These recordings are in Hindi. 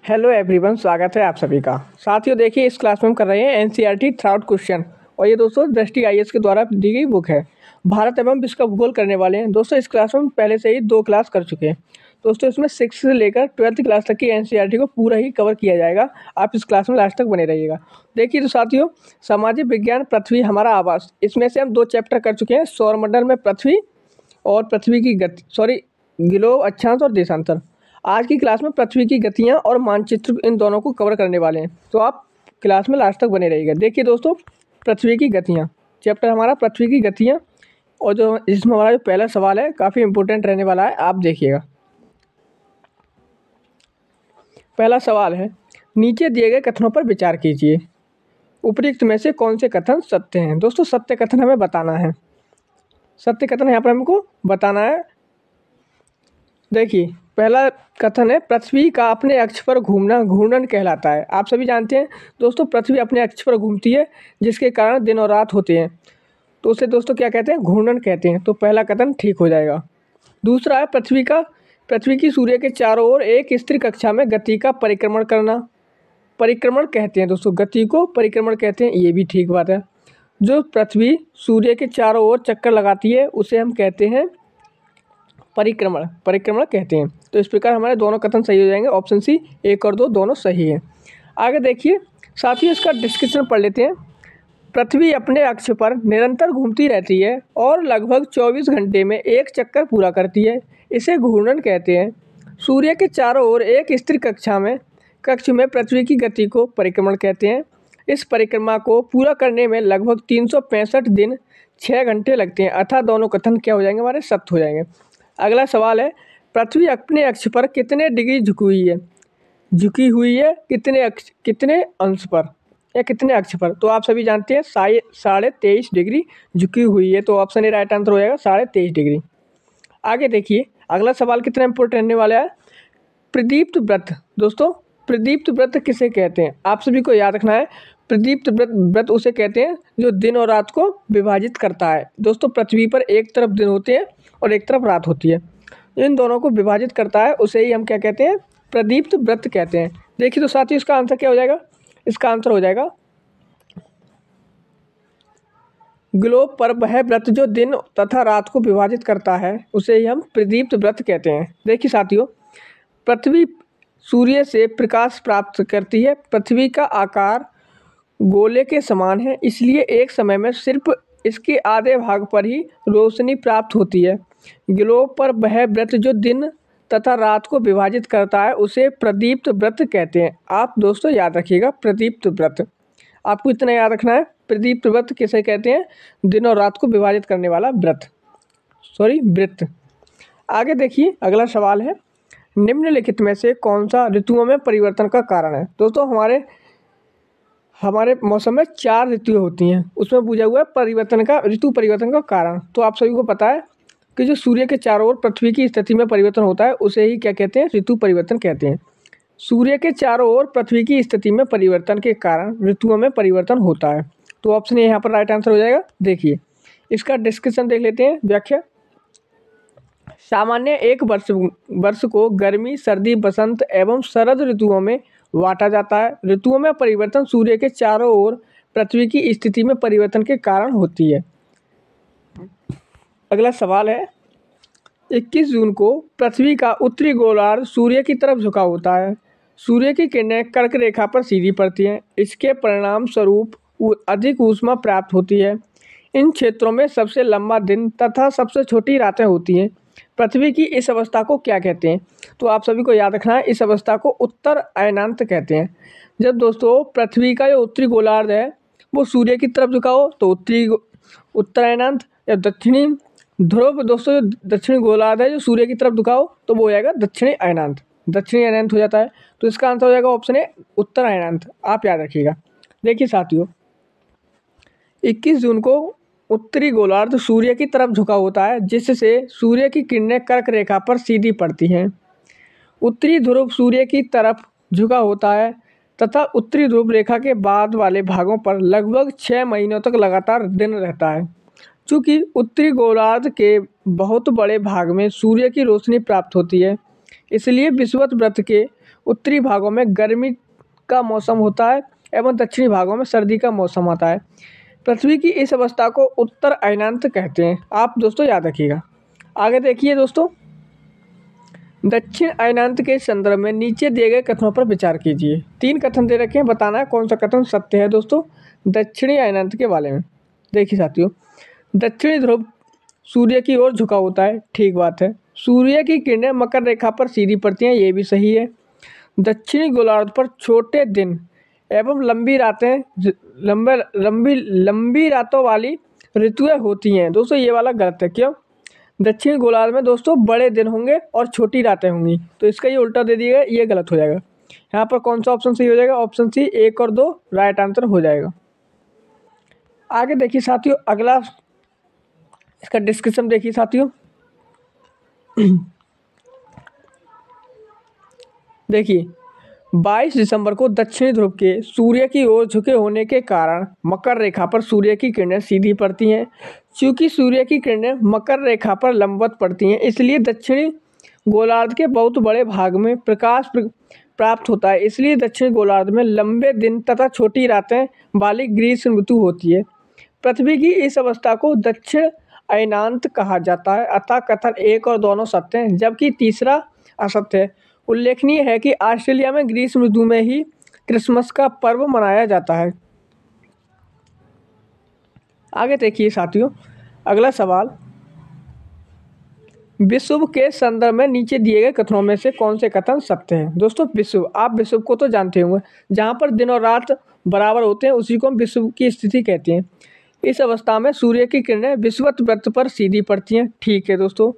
हेलो एवरीवन, स्वागत है आप सभी का। साथियों देखिए, इस क्लास में हम कर रहे हैं एनसीईआरटी थर्ड क्वेश्चन और ये दोस्तों दृष्टि आईएएस के द्वारा दी गई बुक है। भारत एवं विश्व का भूगोल करने वाले हैं दोस्तों। इस क्लास में हम पहले से ही 2 क्लास कर चुके हैं दोस्तों। इसमें 6 से लेकर 12th क्लास तक की एनसीईआरटी को पूरा ही कवर किया जाएगा। आप इस क्लास में लास्ट तक बने रहिएगा। देखिए तो साथियों, सामाजिक विज्ञान पृथ्वी हमारा आवास, इसमें से हम 2 चैप्टर कर चुके हैं। सौरमंडल में पृथ्वी और पृथ्वी की गति ग्लोब अक्षांश और देशांतर। आज की क्लास में पृथ्वी की गतियां और मानचित्र इन दोनों को कवर करने वाले हैं, तो आप क्लास में लास्ट तक बने रहिएगा। देखिए दोस्तों, पृथ्वी की गतियां चैप्टर हमारा पृथ्वी की गतियां, और जो इसमें हमारा जो पहला सवाल है काफ़ी इंपॉर्टेंट रहने वाला है, आप देखिएगा। पहला सवाल है, नीचे दिए गए कथनों पर विचार कीजिए। उपयुक्त में से कौन से कथन सत्य हैं? दोस्तों सत्य कथन हमें बताना है। सत्य कथन यहाँ पर हमको बताना है। देखिए पहला कथन है, पृथ्वी का अपने अक्ष पर घूमना घूर्णन कहलाता है। आप सभी जानते हैं दोस्तों, पृथ्वी अपने अक्ष पर घूमती है जिसके कारण दिन और रात होते हैं, तो उसे दोस्तों क्या कहते हैं? घूर्णन कहते हैं। तो पहला कथन ठीक हो जाएगा। दूसरा है, पृथ्वी की सूर्य के चारों ओर एक स्थिर कक्षा में गति का परिक्रमण करना। परिक्रमण कहते हैं दोस्तों, गति को परिक्रमण कहते हैं, ये भी ठीक बात है। जो पृथ्वी सूर्य के चारों ओर चक्कर लगाती है उसे हम कहते हैं परिक्रमण कहते हैं। तो इस प्रकार हमारे दोनों कथन सही हो जाएंगे। ऑप्शन सी 1 और 2 दोनों सही हैं। आगे देखिए साथियों, इसका डिस्क्रिप्शन पढ़ लेते हैं। पृथ्वी अपने अक्ष पर निरंतर घूमती रहती है और लगभग 24 घंटे में एक चक्कर पूरा करती है, इसे घूर्णन कहते हैं। सूर्य के चारों ओर एक स्थिर कक्ष में पृथ्वी की गति को परिक्रमण कहते हैं। इस परिक्रमा को पूरा करने में लगभग 365 दिन 6 घंटे लगते हैं, अतः दोनों कथन क्या हो जाएंगे? हमारे सत्य हो जाएंगे। अगला सवाल है, पृथ्वी अपने अक्ष पर कितने डिग्री झुकी हुई है कितने अंश पर या कितने अक्ष पर? तो आप सभी जानते हैं 23.5 डिग्री झुकी हुई है, तो ऑप्शन ए राइट आंसर हो जाएगा 23.5 डिग्री। आगे देखिए अगला सवाल कितना इंपोर्टेंट रहने वाला है। प्रदीप्त व्रत, दोस्तों प्रदीप्त व्रत किसे कहते हैं? आप सभी को याद रखना है। प्रदीप्त व्रत उसे कहते हैं जो दिन और रात को विभाजित करता है। दोस्तों पृथ्वी पर एक तरफ दिन होते हैं और एक तरफ रात होती है, इन दोनों को विभाजित करता है, उसे ही हम क्या कहते हैं? प्रदीप्त व्रत कहते हैं। देखिए तो साथियों, इसका आंसर क्या हो जाएगा? इसका आंसर हो जाएगा ग्लोब पर वह व्रत जो दिन तथा रात को विभाजित करता है, उसे ही हम प्रदीप्त व्रत कहते हैं। देखिए साथियों, पृथ्वी सूर्य से प्रकाश प्राप्त करती है। पृथ्वी का आकार गोले के समान है, इसलिए एक समय में सिर्फ इसके आधे भाग पर ही रोशनी प्राप्त होती है। ग्लोब पर वह व्रत जो दिन तथा रात को विभाजित करता है, उसे प्रदीप्त व्रत कहते हैं। आप दोस्तों याद रखिएगा, प्रदीप्त व्रत आपको इतना याद रखना है। प्रदीप्त व्रत किसे कहते हैं? दिन और रात को विभाजित करने वाला वृत्त। आगे देखिए अगला सवाल है, निम्नलिखित में से कौन सा ऋतुओं में परिवर्तन का कारण है? दोस्तों हमारे मौसम में 4 ऋतुएं होती हैं, उसमें पूछा हुआ है ऋतु परिवर्तन का कारण। तो आप सभी को पता है कि जो सूर्य के चारों ओर पृथ्वी की स्थिति में परिवर्तन होता है, उसे ही क्या कहते हैं? ऋतु परिवर्तन कहते हैं। सूर्य के चारों ओर पृथ्वी की स्थिति में परिवर्तन के कारण ऋतुओं में परिवर्तन होता है। तो ऑप्शन ए यहाँ पर राइट आंसर हो जाएगा। देखिए इसका डिस्कशन देख लेते हैं, व्याख्या। सामान्य एक वर्ष को गर्मी, सर्दी, बसंत एवं शरद ऋतुओं में बांटा जाता है। ऋतुओं में परिवर्तन सूर्य के चारों ओर पृथ्वी की स्थिति में परिवर्तन के कारण होती है। अगला सवाल है, 21 जून को पृथ्वी का उत्तरी गोलार्ध सूर्य की तरफ झुका होता है। सूर्य की किरणें कर्क रेखा पर सीधी पड़ती हैं, इसके परिणाम स्वरूप अधिक ऊष्मा प्राप्त होती है। इन क्षेत्रों में सबसे लंबा दिन तथा सबसे छोटी रातें होती हैं। पृथ्वी की इस अवस्था को क्या कहते हैं? तो आप सभी को याद रखना है, इस अवस्था को उत्तर अयनांत कहते हैं। जब दोस्तों पृथ्वी का जो उत्तरी गोलार्ध है वो सूर्य की तरफ झुका हो तो उत्तर अयनांत, या दक्षिणी ध्रुव दोस्तों दक्षिणी गोलार्ध है जो सूर्य की तरफ झुका हो तो वो हो जाएगा दक्षिणी अयनांत हो जाता है। तो इसका आंसर हो जाएगा ऑप्शन ए उत्तर अयनांत, आप याद रखिएगा। देखिए साथियों, 21 जून को उत्तरी गोलार्ध सूर्य की तरफ झुका होता है, जिससे सूर्य की किरणें कर्क रेखा पर सीधी पड़ती हैं। उत्तरी ध्रुव सूर्य की तरफ झुका होता है तथा उत्तरी ध्रुव रेखा के बाद वाले भागों पर लगभग 6 महीनों तक लगातार दिन रहता है। चूँकि उत्तरी गोलार्ध के बहुत बड़े भाग में सूर्य की रोशनी प्राप्त होती है, इसलिए विषुवत व्रत के उत्तरी भागों में गर्मी का मौसम होता है एवं दक्षिणी भागों में सर्दी का मौसम आता है। पृथ्वी की इस अवस्था को उत्तर अयनांत कहते हैं। आप दोस्तों याद रखिएगा। आगे देखिए दोस्तों, दक्षिण अयनांत के संदर्भ में नीचे दिए गए कथनों पर विचार कीजिए। 3 कथन दे रखे हैं, बताना है कौन सा कथन सत्य है दोस्तों दक्षिणी अयनांत के बारे में। देखिए साथियों, दक्षिणी ध्रुव सूर्य की ओर झुका होता है, ठीक बात है। सूर्य की किरणें मकर रेखा पर सीधी पड़ती हैं, ये भी सही है। दक्षिणी गोलार्ध पर छोटे दिन एवं लंबी रातों वाली ऋतुएं होती हैं। दोस्तों ये वाला गलत है। क्यों? दक्षिणी गोलार्ध में दोस्तों बड़े दिन होंगे और छोटी रातें होंगी, तो इसका ये उल्टा दे दिया, ये गलत हो जाएगा। यहाँ पर कौन सा ऑप्शन सही हो जाएगा? ऑप्शन सी 1 और 2 राइट आंसर हो जाएगा। आगे देखिए साथियों, अगला इसका डिस्क्रिप्शन देखिए साथियों। देखिए 22 दिसंबर को दक्षिणी ध्रुव के सूर्य की ओर झुके होने के कारण मकर रेखा पर सूर्य की किरणें सीधी पड़ती हैं। चूँकि सूर्य की किरणें मकर रेखा पर लंबवत पड़ती हैं, इसलिए दक्षिणी गोलार्ध के बहुत बड़े भाग में प्रकाश प्राप्त होता है। इसलिए दक्षिणी गोलार्ध में लंबे दिन तथा छोटी रातें वाली ग्रीष्म ऋतु होती है। पृथ्वी की इस अवस्था को दक्षिण अयनांत कहा जाता है। अतः कथन 1 और दोनों सत्य हैं, जबकि तीसरा असत्य है। उल्लेखनीय है कि ऑस्ट्रेलिया में ग्रीष्म ऋतु में ही क्रिसमस का पर्व मनाया जाता है। आगे देखिए साथियों, अगला सवाल, विषुव के संदर्भ में नीचे दिए गए कथनों में से कौन से कथन सत्य हैं? दोस्तों विषुव, आप विषुव को तो जानते होंगे, जहाँ पर दिन और रात बराबर होते हैं उसी को हम विषुव की स्थिति कहते हैं। इस अवस्था में सूर्य की किरणें विषुवत वृत्त पर सीधी पड़ती हैं, ठीक है दोस्तों।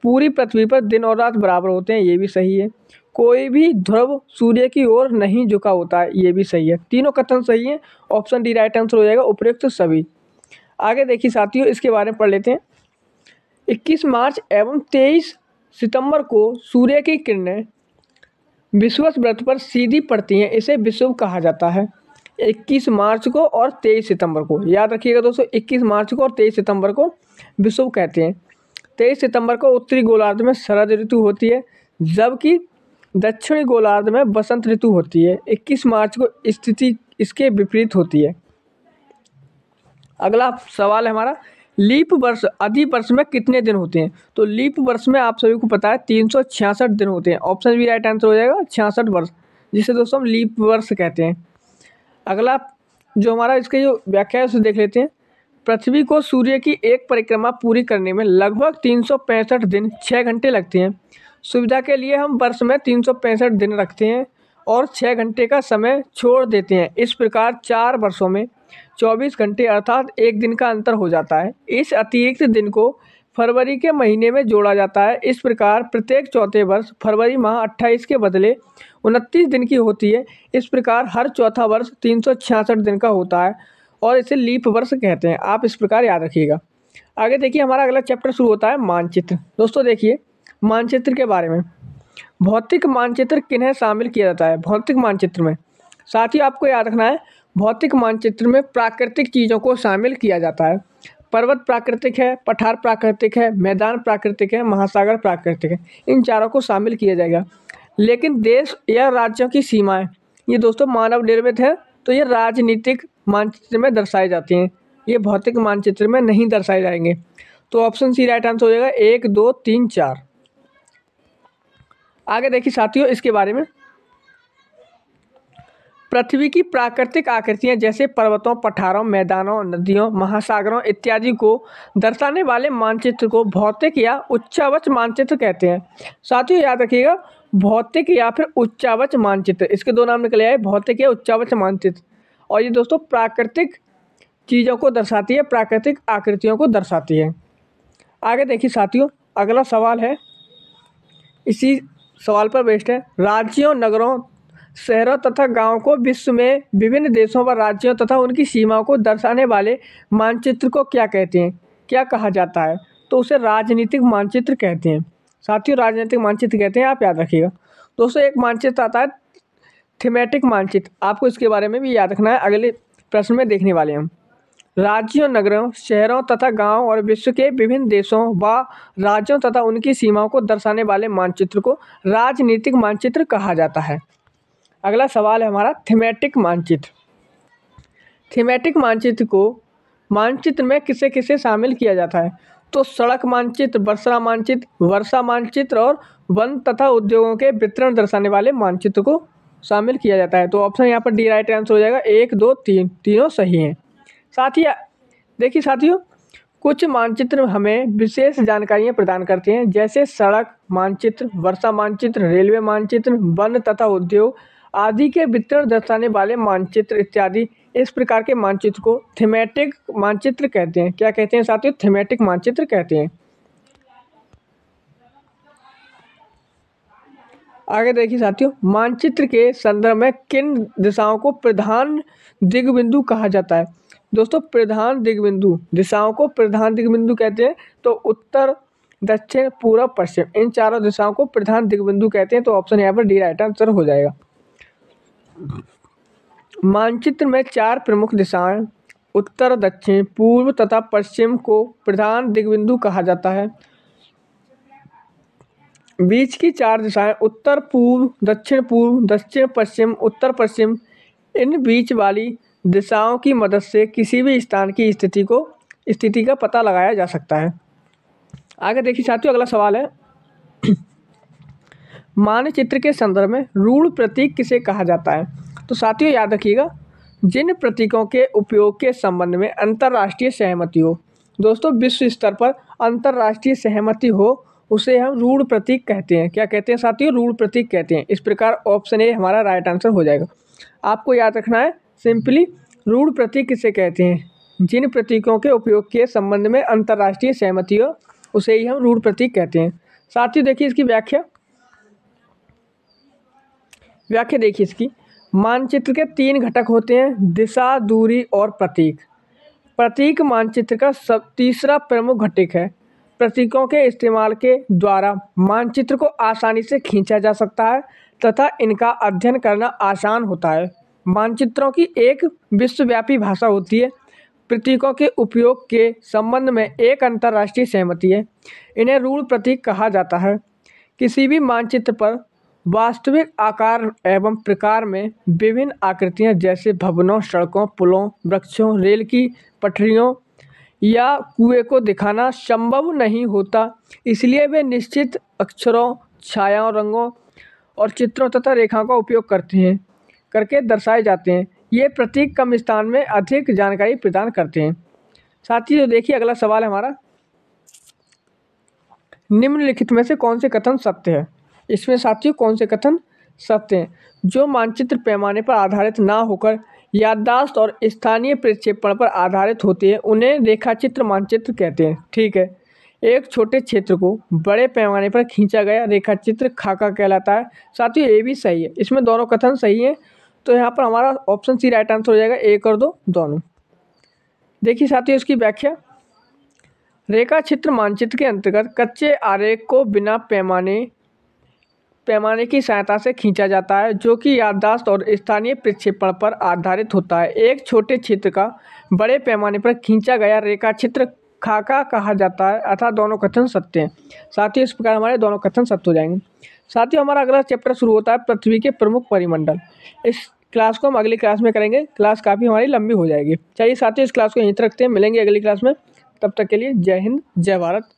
पूरी पृथ्वी पर दिन और रात बराबर होते हैं, ये भी सही है। कोई भी ध्रुव सूर्य की ओर नहीं झुका होता है, ये भी सही है। तीनों कथन सही हैं, ऑप्शन डी राइट आंसर हो जाएगा, उपयुक्त सभी। आगे देखिए साथियों, इसके बारे में पढ़ लेते हैं। 21 मार्च एवं 23 सितंबर को सूर्य की किरणें विषुवत वृत्त पर सीधी पड़ती हैं, इसे विषुव कहा जाता है। 21 मार्च को और 23 सितंबर को याद रखिएगा दोस्तों, 21 मार्च को और 23 सितंबर को विषुव कहते हैं। 23 सितंबर को उत्तरी गोलार्ध में शरद ऋतु होती है, जबकि दक्षिणी गोलार्ध में बसंत ऋतु होती है। 21 मार्च को स्थिति इसके विपरीत होती है। अगला सवाल है हमारा, लीप वर्ष अधिक वर्ष में कितने दिन होते हैं? तो लीप वर्ष में आप सभी को पता है 366 दिन होते हैं, ऑप्शन बी राइट आंसर हो जाएगा, 66 वर्ष, जिसे दोस्तों हम लीप वर्ष कहते हैं। अगला जो हमारा इसका जो व्याख्या है उसे देख लेते हैं। पृथ्वी को सूर्य की एक परिक्रमा पूरी करने में लगभग 365 दिन 6 घंटे लगते हैं। सुविधा के लिए हम वर्ष में 365 दिन रखते हैं और 6 घंटे का समय छोड़ देते हैं। इस प्रकार 4 वर्षों में 24 घंटे अर्थात 1 दिन का अंतर हो जाता है। इस अतिरिक्त दिन को फरवरी के महीने में जोड़ा जाता है। इस प्रकार प्रत्येक चौथे वर्ष फरवरी माह 28 के बदले 29 दिन की होती है। इस प्रकार हर चौथा वर्ष 366 दिन का होता है और इसे लीप वर्ष कहते हैं। आप इस प्रकार याद रखिएगा। आगे देखिए, हमारा अगला चैप्टर शुरू होता है मानचित्र। दोस्तों देखिए मानचित्र के बारे में, भौतिक मानचित्र किन्हें शामिल किया जाता है? भौतिक मानचित्र में साथ ही आपको याद रखना है, भौतिक मानचित्र में प्राकृतिक चीज़ों को शामिल किया जाता है। पर्वत प्राकृतिक है, पठार प्राकृतिक है, मैदान प्राकृतिक है, महासागर प्राकृतिक है, इन चारों को शामिल किया जाएगा। लेकिन देश या राज्यों की सीमाएं ये दोस्तों मानव निर्मित है, तो ये राजनीतिक मानचित्र में दर्शाई जाती हैं, ये भौतिक मानचित्र में नहीं दर्शाए जाएंगे। तो ऑप्शन सी राइट आंसर हो जाएगा, 1, 2, 3, 4। आगे देखिए साथियों, इसके बारे में, पृथ्वी की प्राकृतिक आकृतियां जैसे पर्वतों, पठारों, मैदानों, नदियों, महासागरों इत्यादि को दर्शाने वाले मानचित्र को भौतिक या उच्चावच मानचित्र कहते हैं। साथियों याद रखिएगा, भौतिक या फिर उच्चावच मानचित्र, इसके 2 नाम निकले आए, भौतिक या उच्चावच मानचित्र। और ये दोस्तों प्राकृतिक चीज़ों को दर्शाती है, प्राकृतिक आकृतियों को दर्शाती है। आगे देखिए साथियों, अगला सवाल है, इसी सवाल पर बेस्ड है, राज्यों, नगरों, शहरों तथा गांवों को विश्व में विभिन्न देशों व राज्यों तथा उनकी सीमाओं को दर्शाने वाले मानचित्र को क्या कहते हैं, क्या कहा जाता है? तो उसे राजनीतिक मानचित्र कहते हैं। साथियों राजनीतिक मानचित्र कहते हैं, आप याद रखिएगा। दोस्तों एक मानचित्र आता है थीमेटिक मानचित्र, आपको इसके बारे में भी याद रखना है, अगले प्रश्न में देखने वाले हम। राज्यों, नगरों, शहरों तथा गांवों और विश्व के विभिन्न देशों व राज्यों तथा उनकी सीमाओं को दर्शाने वाले मानचित्र को राजनीतिक मानचित्र कहा जाता है। अगला सवाल है हमारा थीमेटिक मानचित्र। थीमेटिक मानचित्र को मानचित्र में किसे किसे शामिल किया जाता है? तो सड़क मानचित्र, वर्षा मानचित्र और वन तथा उद्योगों के वितरण दर्शाने वाले मानचित्र को शामिल किया जाता है। तो ऑप्शन यहाँ पर डी राइट आंसर हो जाएगा। 1, 2, 3 तीनों सही हैं। साथ ही देखिए साथियों, कुछ मानचित्र हमें विशेष जानकारियाँ प्रदान करते हैं, जैसे सड़क मानचित्र, वर्षा मानचित्र, रेलवे मानचित्र, वन तथा उद्योग आदि के वितरण दर्शाने वाले मानचित्र इत्यादि। इस प्रकार के मानचित्र को थीमेटिक मानचित्र कहते हैं। क्या कहते हैं साथियों? थीमेटिक मानचित्र कहते हैं। आगे देखिए साथियों, मानचित्र के संदर्भ में किन दिशाओं को प्रधान दिग्बिंदु कहा जाता है? दोस्तों, प्रधान दिग्बिंदु दिशाओं को प्रधान दिग्बिंदु कहते हैं। तो उत्तर, दक्षिण, पूर्व, पश्चिम, इन चारों दिशाओं को प्रधान दिग्बिंदु कहते हैं। तो ऑप्शन यहाँ पर डी राइट आंसर हो जाएगा। मानचित्र में 4 प्रमुख दिशाएं उत्तर, दक्षिण, पूर्व तथा पश्चिम को प्रधान दिग्बिंदु कहा जाता है। बीच की 4 दिशाएं उत्तर पूर्व, दक्षिण पश्चिम, उत्तर पश्चिम, इन बीच वाली दिशाओं की मदद से किसी भी स्थान की स्थिति का पता लगाया जा सकता है। आगे देखिए साथियों, अगला सवाल है मानचित्र के संदर्भ में रूढ़ प्रतीक किसे कहा जाता है? तो साथियों याद रखिएगा, जिन प्रतीकों के उपयोग के संबंध में अंतर्राष्ट्रीय सहमति हो, दोस्तों विश्व स्तर पर अंतर्राष्ट्रीय सहमति हो, उसे हम रूढ़ प्रतीक कहते हैं। क्या कहते हैं साथियों? रूढ़ प्रतीक कहते हैं। इस प्रकार ऑप्शन ए हमारा राइट आंसर हो जाएगा। आपको याद रखना है सिंपली, रूढ़ प्रतीक किसे कहते हैं? जिन प्रतीकों के उपयोग के संबंध में अंतर्राष्ट्रीय सहमति हो, उसे ही हम रूढ़ प्रतीक कहते हैं। साथियों देखिए इसकी व्याख्या देखिए इसकी। मानचित्र के 3 घटक होते हैं, दिशा, दूरी और प्रतीक। प्रतीक मानचित्र का तीसरा प्रमुख घटक है। प्रतीकों के इस्तेमाल के द्वारा मानचित्र को आसानी से खींचा जा सकता है तथा इनका अध्ययन करना आसान होता है। मानचित्रों की एक विश्वव्यापी भाषा होती है। प्रतीकों के उपयोग के संबंध में एक अंतर्राष्ट्रीय सहमति है। इन्हें रूढ़ प्रतीक कहा जाता है। किसी भी मानचित्र पर वास्तविक आकार एवं प्रकार में विभिन्न आकृतियां जैसे भवनों, सड़कों, पुलों, वृक्षों, रेल की पटरियों या कुएं को दिखाना संभव नहीं होता, इसलिए वे निश्चित अक्षरों, छायाओं, रंगों और चित्रों तथा रेखाओं का उपयोग करके दर्शाए जाते हैं। ये प्रतीक कम स्थान में अधिक जानकारी प्रदान करते हैं। साथियों देखिए अगला सवाल है हमारा, निम्नलिखित में से कौन से कथन सत्य है? इसमें साथियों कौन से कथन सत्य हैं? जो मानचित्र पैमाने पर आधारित ना होकर याददाश्त और स्थानीय प्रक्षेपण पर आधारित होते हैं, उन्हें रेखाचित्र मानचित्र कहते हैं। ठीक है, एक छोटे क्षेत्र को बड़े पैमाने पर खींचा गया रेखाचित्र खाका कहलाता है। साथियों ये भी सही है, इसमें दोनों कथन सही हैं। तो यहाँ पर हमारा ऑप्शन सी राइट आंसर हो जाएगा, 1 और 2 दोनों। देखिए साथियों इसकी व्याख्या, रेखाचित्र मानचित्र के अंतर्गत कच्चे आरेख को बिना पैमाने की सहायता से खींचा जाता है, जो कि याददाश्त और स्थानीय प्रक्षेपण पर आधारित होता है। एक छोटे क्षेत्र का बड़े पैमाने पर खींचा गया रेखाचित्र खाका कहा जाता है, अतः दोनों कथन सत्य हैं। साथ ही इस प्रकार हमारे दोनों कथन सत्य हो जाएंगे। साथ ही हमारा अगला चैप्टर शुरू होता है पृथ्वी के प्रमुख परिमंडल। इस क्लास को हम अगली क्लास में करेंगे, क्लास काफ़ी हमारी लंबी हो जाएगी। चलिए साथियों इस क्लास को यहीं तक रखते हैं, मिलेंगे अगली क्लास में। तब तक के लिए जय हिंद, जय भारत।